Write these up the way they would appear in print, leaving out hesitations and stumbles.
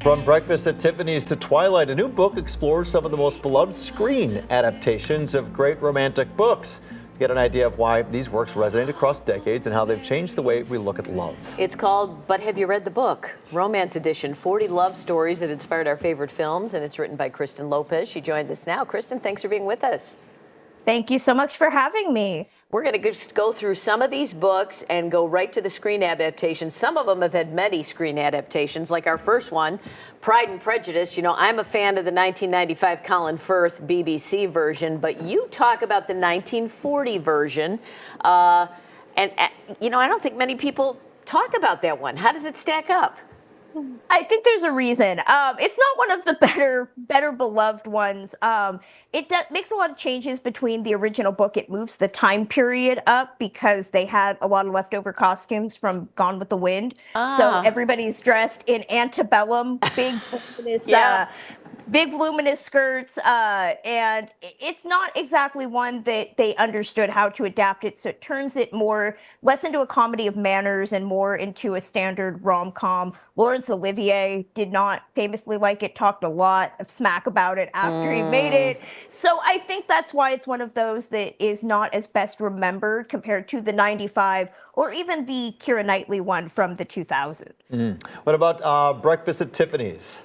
From Breakfast at Tiffany's to Twilight, a new book explores some of the most beloved screen adaptations of great romantic books. You get an idea of why these works resonate across decades and how they've changed the way we look at love. It's called But Have You Read the Book? Romance Edition, 40 love stories that inspired our favorite films, and it's written by Kristen Lopez. She joins us now. Kristen, thanks for being with us. Thank you so much for having me. We're going to just go through some of these books and go right to the screen adaptations. Some of them have had many screen adaptations, like our first one, Pride and Prejudice. You know, I'm a fan of the 1995 Colin Firth BBC version, but you talk about the 1940 version. You know, I don't think many people talk about that one. How does it stack up? I think there's a reason. It's not one of the better beloved ones. It makes a lot of changes between the original book. It moves the time period up because they had a lot of leftover costumes from Gone with the Wind. So everybody's dressed in antebellum, big voluminous, big voluminous skirts, and it's not exactly one that they understood how to adapt it. So it turns it less into a comedy of manners and more into a standard rom-com. Laurence Olivier did not famously like it, talked a lot of smack about it after he made it. So I think that's why it's one of those that is not as best remembered compared to the 95 or even the Keira Knightley one from the 2000s. What about Breakfast at Tiffany's?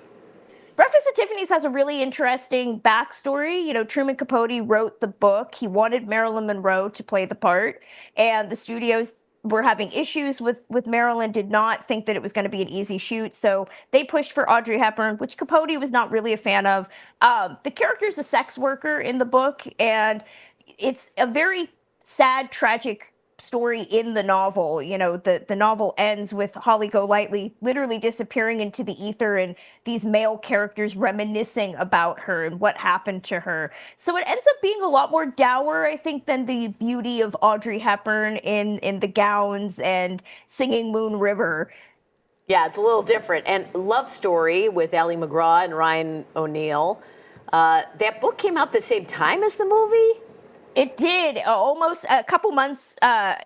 Breakfast at Tiffany's has a really interesting backstory. You know, Truman Capote wrote the book. He wanted Marilyn Monroe to play the part, and the studios were having issues with Marilyn, did not think that it was going to be an easy shoot, so they pushed for Audrey Hepburn, which Capote was not really a fan of. The character is a sex worker in the book, and it's a very sad, tragic story in the novel. You know, the novel ends with Holly Golightly literally disappearing into the ether and these male characters reminiscing about her and what happened to her. So it ends up being a lot more dour, I think, than the beauty of Audrey Hepburn in the gowns and singing Moon River. Yeah, it's a little different. And Love Story with Ali MacGraw and Ryan O'Neal. That book came out the same time as the movie? It did, almost a couple months, I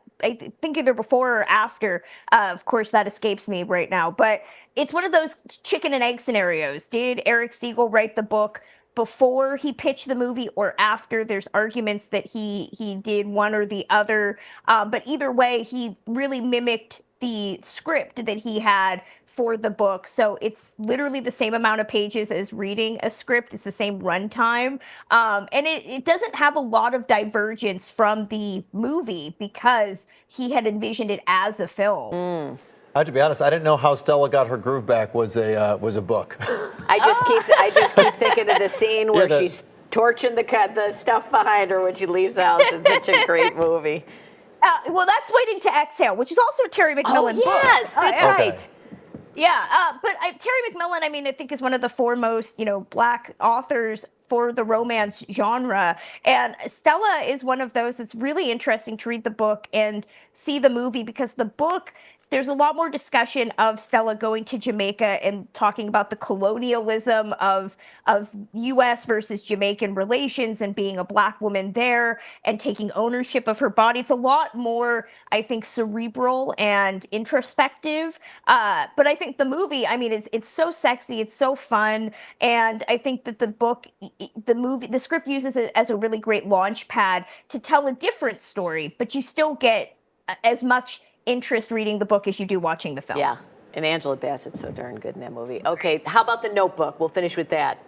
think either before or after. Of course, that escapes me right now. But it's one of those chicken and egg scenarios. Did Eric Siegel write the book before he pitched the movie or after? There's arguments that he did one or the other. But either way, he really mimicked the script that he had for the book. So it's literally the same amount of pages as reading a script. It's the same runtime. And it doesn't have a lot of divergence from the movie because he had envisioned it as a film. I have to be honest, I didn't know How Stella Got Her Groove Back was a book. I just keep thinking of the scene where she's torching the stuff behind her when she leaves the house. It's such a great movie. Well, that's Waiting to Exhale, which is also a Terry McMillan book. Yes, that's right. Yeah, but Terry McMillan, I mean, I think is one of the foremost, Black authors for the romance genre. And Stella is one of those that's really interesting to read the book and see the movie, because the book, there's a lot more discussion of Stella going to Jamaica and talking about the colonialism of U.S. versus Jamaican relations and being a Black woman there and taking ownership of her body. It's a lot more, I think, cerebral and introspective. But I think the movie, I mean, it's so sexy, it's so fun, and I think that the script uses it as a really great launch pad to tell a different story, but you still get as much interest reading the book as you do watching the film. Yeah, and Angela Bassett's so darn good in that movie. Okay, how about The Notebook? We'll finish with that.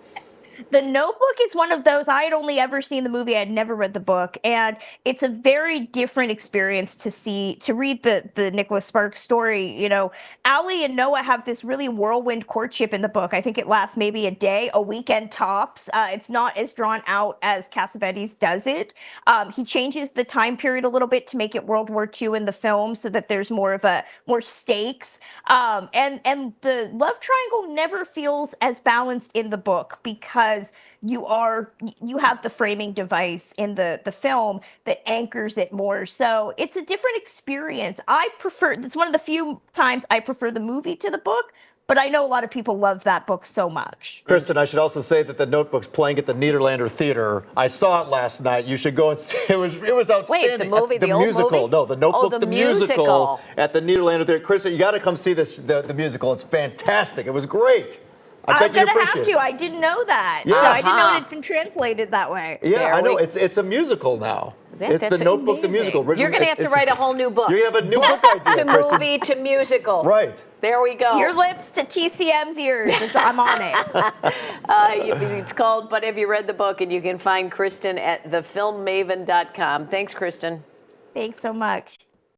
The Notebook is one of those. I had only ever seen the movie. I had never read the book, and it's a very different experience to read the Nicholas Sparks story. You know, Allie and Noah have this really whirlwind courtship in the book. I think it lasts maybe a day, a weekend tops. It's not as drawn out as Cassavetes does it. He changes the time period a little bit to make it World War II in the film, so that there's more stakes. And the love triangle never feels as balanced in the book because you have the framing device in the film that anchors it more. So it's a different experience. It's one of the few times I prefer the movie to the book, but I know a lot of people love that book so much. Kristen, I should also say that The Notebook's playing at the Nederlander Theater. I saw it last night. You should go and see it. It was outstanding. Wait, the movie, the old musical. movie? No, The Notebook, the musical musical at the Nederlander Theater. Kristen, you got to come see the musical. It's fantastic. It was great. I'm going to have to. I didn't know that. Yeah. So I didn't know it had been translated that way. Yeah, I know. It's a musical now. It's that's the Notebook, the amazing. musical. You're going to have to write a whole new book. You have a new book idea, To Kristen. movie to musical. Right. There we go. Your lips to TCM's ears. I'm on it. It's called But Have You Read the Book? And you can find Kristen at thefilmmaven.com. Thanks, Kristen. Thanks so much.